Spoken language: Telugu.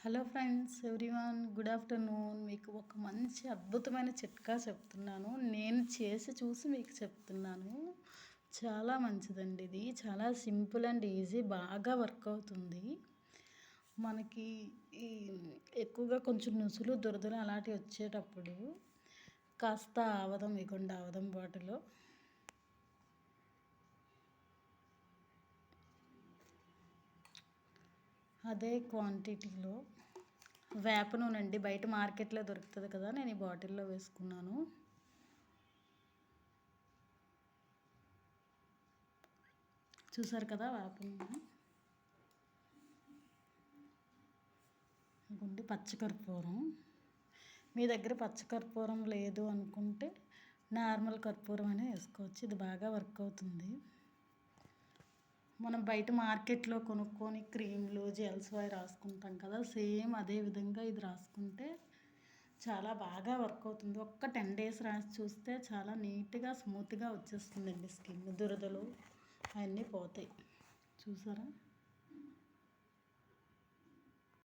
Hello friends everyone, good afternoon. మీకు ఒక మంచి అద్భుతమైన చిట్కా చెప్తున్నాను. నేను చేసి చూసి మీకు చెప్తున్నాను. చాలా మంచిదండి ఇది. చాలా సింపుల్ అండ్ ఈజీ, బాగా వర్క్ అవుతుంది. మనకి ఈ ఎక్కువగా కొంచెం నుసులు దురదలు అలాంటివి వచ్చేటప్పుడు కాస్త ఆవదం, ఇగోండి ఆవదం బాటిలో అదే క్వాంటిటీలో వేప నూనె అండి. బయట మార్కెట్లో దొరుకుతుంది కదా, నేను ఈ బాటిల్లో వేసుకున్నాను. చూసారు కదా వేప నూనె. ఇంకొండి పచ్చకర్పూరం. మీ దగ్గర పచ్చకర్పూరం లేదు అనుకుంటే నార్మల్ కర్పూరం అనే వేసుకోవచ్చు. ఇది బాగా వర్క్ అవుతుంది. మనం బయట మార్కెట్లో కొనుక్కొని క్రీమ్లు, జెల్స్ అవి రాసుకుంటాం కదా, సేమ్ అదే విధంగా ఇది రాసుకుంటే చాలా బాగా వర్క్ అవుతుంది. ఒక్క 10 days రాసి చూస్తే చాలా నీట్గా స్మూత్గా వచ్చేస్తుందండి. స్కిన్ దురదలు అవన్నీ పోతాయి. చూసారా?